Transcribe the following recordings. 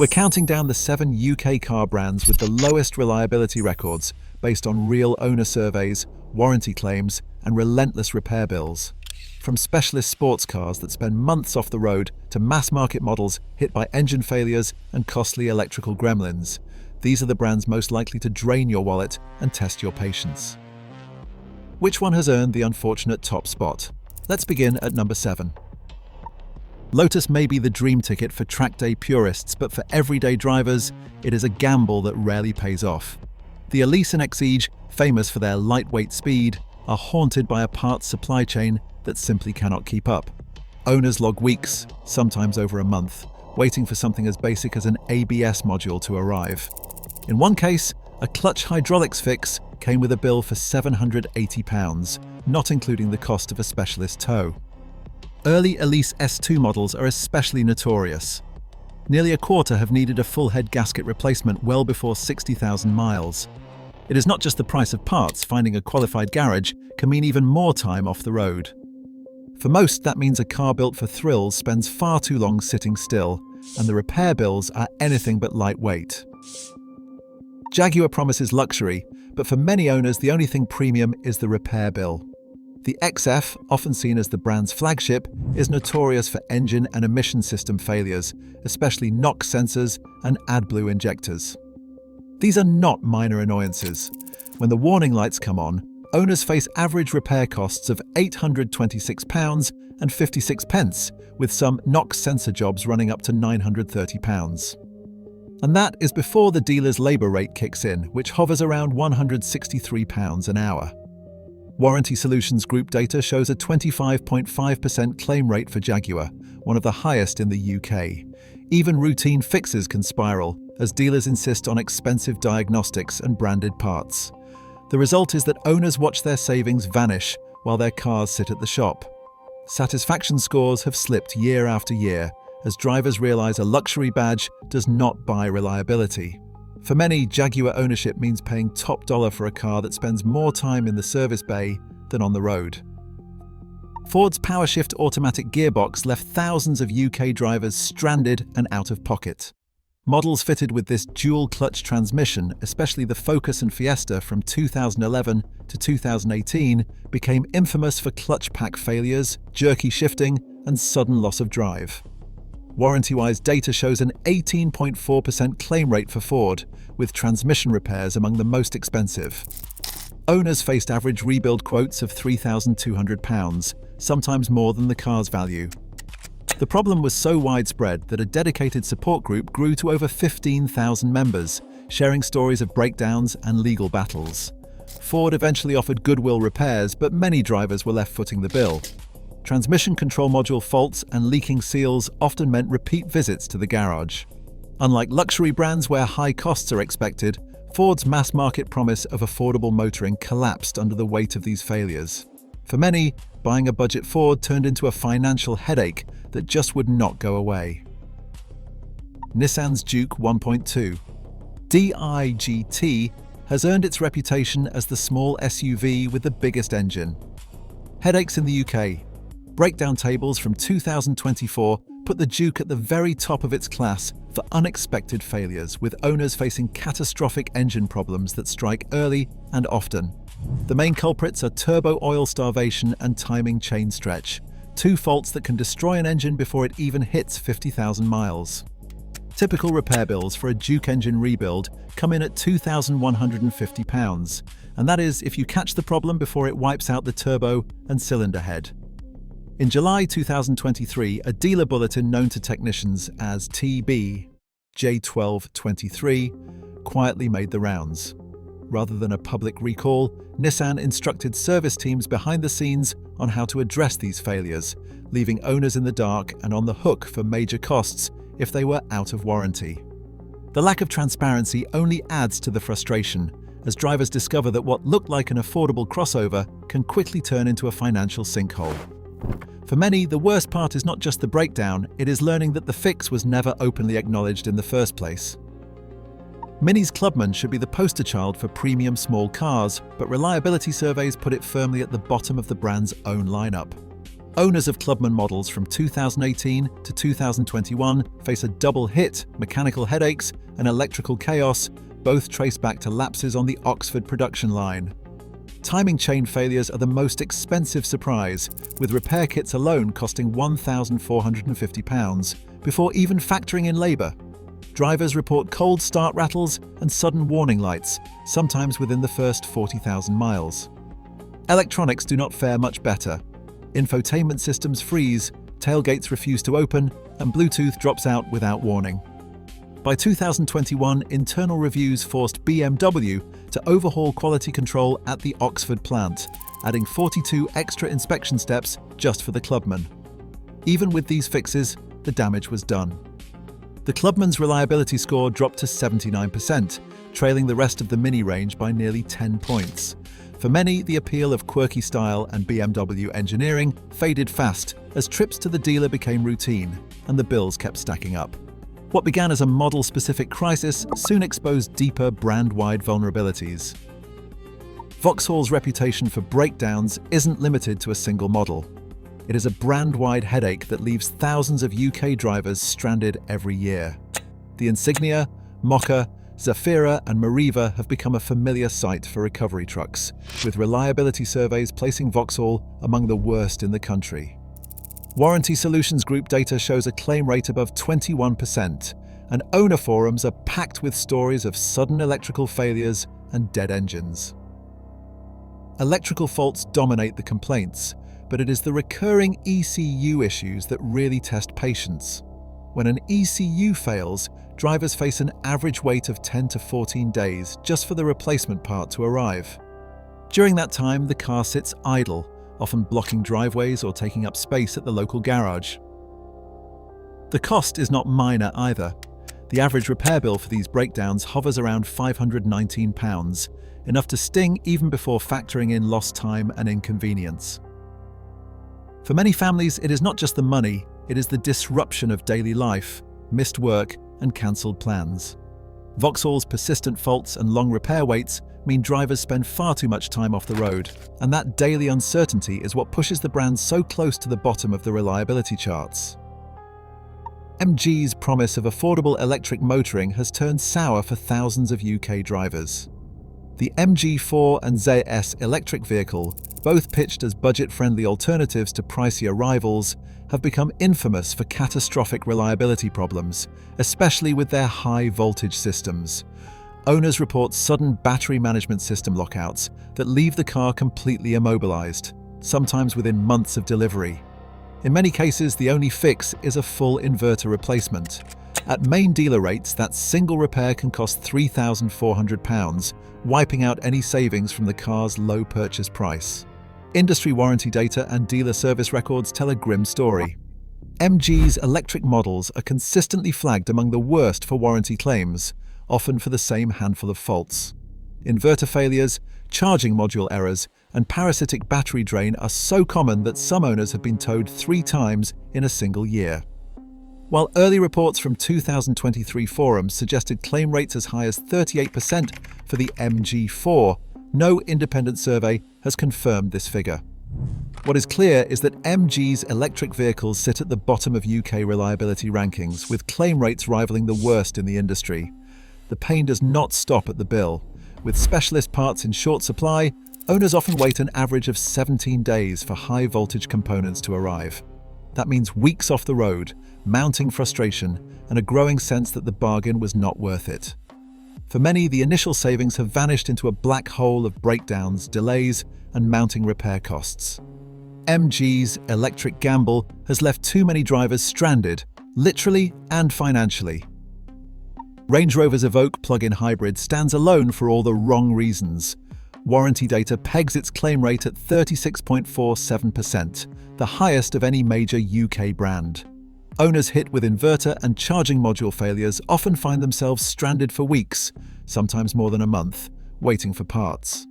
We're counting down the 7 UK car brands with the lowest reliability records based on real owner surveys, warranty claims, and relentless repair bills. From specialist sports cars that spend months off the road to mass-market models hit by engine failures and costly electrical gremlins, these are the brands most likely to drain your wallet and test your patience. Which one has earned the unfortunate top spot? Let's begin at number 7. Lotus may be the dream ticket for track day purists, but for everyday drivers, it is a gamble that rarely pays off. The Elise and Exige, famous for their lightweight speed, are haunted by a parts supply chain that simply cannot keep up. Owners log weeks, sometimes over a month, waiting for something as basic as an ABS module to arrive. In one case, a clutch hydraulics fix came with a bill for £780, not including the cost of a specialist tow. Early Elise S2 models are especially notorious. Nearly a quarter have needed a full head gasket replacement well before 60,000 miles. It is not just the price of parts. Finding a qualified garage can mean even more time off the road. For most, that means a car built for thrills spends far too long sitting still, and the repair bills are anything but lightweight. Jaguar promises luxury, but for many owners the only thing premium is the repair bill. The XF, often seen as the brand's flagship, is notorious for engine and emission system failures, especially NOx sensors and AdBlue injectors. These are not minor annoyances. When the warning lights come on, owners face average repair costs of £826 and 56 pence, with some NOx sensor jobs running up to £930. And that is before the dealer's labour rate kicks in, which hovers around £163 an hour. Warranty Solutions Group data shows a 25.5% claim rate for Jaguar, one of the highest in the UK. Even routine fixes can spiral, as dealers insist on expensive diagnostics and branded parts. The result is that owners watch their savings vanish while their cars sit at the shop. Satisfaction scores have slipped year after year, as drivers realise a luxury badge does not buy reliability. For many, Jaguar ownership means paying top dollar for a car that spends more time in the service bay than on the road. Ford's PowerShift automatic gearbox left thousands of UK drivers stranded and out of pocket. Models fitted with this dual-clutch transmission, especially the Focus and Fiesta from 2011 to 2018, became infamous for clutch pack failures, jerky shifting, and sudden loss of drive. Warranty-wise, data shows an 18.4% claim rate for Ford, with transmission repairs among the most expensive. Owners faced average rebuild quotes of £3,200, sometimes more than the car's value. The problem was so widespread that a dedicated support group grew to over 15,000 members, sharing stories of breakdowns and legal battles. Ford eventually offered goodwill repairs, but many drivers were left footing the bill. Transmission control module faults and leaking seals often meant repeat visits to the garage. Unlike luxury brands where high costs are expected, Ford's mass-market promise of affordable motoring collapsed under the weight of these failures. For many, buying a budget Ford turned into a financial headache that just would not go away. Nissan's Juke 1.2. DIGT has earned its reputation as the small SUV with the biggest engine. Headaches in the UK. Breakdown tables from 2024 put the Juke at the very top of its class for unexpected failures, with owners facing catastrophic engine problems that strike early and often. The main culprits are turbo oil starvation and timing chain stretch, two faults that can destroy an engine before it even hits 50,000 miles. Typical repair bills for a Juke engine rebuild come in at £2,150, and that is if you catch the problem before it wipes out the turbo and cylinder head. In July 2023, a dealer bulletin known to technicians as TB J1223 quietly made the rounds. Rather than a public recall, Nissan instructed service teams behind the scenes on how to address these failures, leaving owners in the dark and on the hook for major costs if they were out of warranty. The lack of transparency only adds to the frustration, as drivers discover that what looked like an affordable crossover can quickly turn into a financial sinkhole. For many, the worst part is not just the breakdown, it is learning that the fix was never openly acknowledged in the first place. Mini's Clubman should be the poster child for premium small cars, but reliability surveys put it firmly at the bottom of the brand's own lineup. Owners of Clubman models from 2018 to 2021 face a double hit: mechanical headaches and electrical chaos, both trace back to lapses on the Oxford production line. Timing chain failures are the most expensive surprise, with repair kits alone costing £1,450 before even factoring in labour. Drivers report cold start rattles and sudden warning lights, sometimes within the first 40,000 miles. Electronics do not fare much better. Infotainment systems freeze, tailgates refuse to open, and Bluetooth drops out without warning. By 2021, internal reviews forced BMW to overhaul quality control at the Oxford plant, adding 42 extra inspection steps just for the Clubman. Even with these fixes, the damage was done. The Clubman's reliability score dropped to 79%, trailing the rest of the Mini range by nearly 10 points. For many, the appeal of quirky style and BMW engineering faded fast as trips to the dealer became routine and the bills kept stacking up. What began as a model-specific crisis soon exposed deeper brand-wide vulnerabilities. Vauxhall's reputation for breakdowns isn't limited to a single model. It is a brand-wide headache that leaves thousands of UK drivers stranded every year. The Insignia, Mocha, Zafira and Mariva have become a familiar sight for recovery trucks, with reliability surveys placing Vauxhall among the worst in the country. Warranty Solutions Group data shows a claim rate above 21%, and owner forums are packed with stories of sudden electrical failures and dead engines. Electrical faults dominate the complaints, but it is the recurring ECU issues that really test patience. When an ECU fails, drivers face an average wait of 10 to 14 days just for the replacement part to arrive. During that time, the car sits idle, often blocking driveways or taking up space at the local garage. The cost is not minor either. The average repair bill for these breakdowns hovers around £519, enough to sting even before factoring in lost time and inconvenience. For many families, it is not just the money, it is the disruption of daily life, missed work, and cancelled plans. Vauxhall's persistent faults and long repair waits mean drivers spend far too much time off the road, and that daily uncertainty is what pushes the brand so close to the bottom of the reliability charts. MG's promise of affordable electric motoring has turned sour for thousands of UK drivers. The MG4 and ZS electric vehicle, both pitched as budget-friendly alternatives to pricier rivals, have become infamous for catastrophic reliability problems, especially with their high-voltage systems. Owners report sudden battery management system lockouts that leave the car completely immobilized, sometimes within months of delivery. In many cases, the only fix is a full inverter replacement. At main dealer rates, that single repair can cost £3,400, wiping out any savings from the car's low purchase price. Industry warranty data and dealer service records tell a grim story. MG's electric models are consistently flagged among the worst for warranty claims, often for the same handful of faults. Inverter failures, charging module errors, and parasitic battery drain are so common that some owners have been towed 3 times in a single year. While early reports from 2023 forums suggested claim rates as high as 38% for the MG4, no independent survey has confirmed this figure. What is clear is that MG's electric vehicles sit at the bottom of UK reliability rankings, with claim rates rivaling the worst in the industry. The pain does not stop at the bill. With specialist parts in short supply, owners often wait an average of 17 days for high-voltage components to arrive. That means weeks off the road, mounting frustration, and a growing sense that the bargain was not worth it. For many, the initial savings have vanished into a black hole of breakdowns, delays, and mounting repair costs. MG's electric gamble has left too many drivers stranded, literally and financially. Range Rover's Evoque plug-in hybrid stands alone for all the wrong reasons. Warranty data pegs its claim rate at 36.47%, the highest of any major UK brand. Owners hit with inverter and charging module failures often find themselves stranded for weeks, sometimes more than a month, waiting for parts.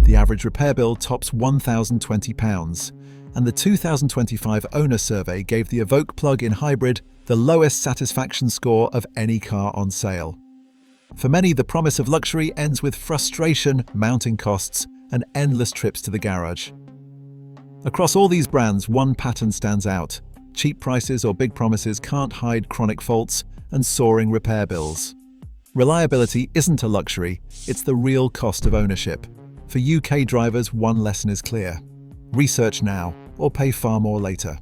The average repair bill tops £1,020, and the 2025 owner survey gave the Evoque plug-in hybrid the lowest satisfaction score of any car on sale. For many, the promise of luxury ends with frustration, mounting costs, and endless trips to the garage. Across all these brands, one pattern stands out. Cheap prices or big promises can't hide chronic faults and soaring repair bills. Reliability isn't a luxury, it's the real cost of ownership. For UK drivers, one lesson is clear. Research now, or pay far more later.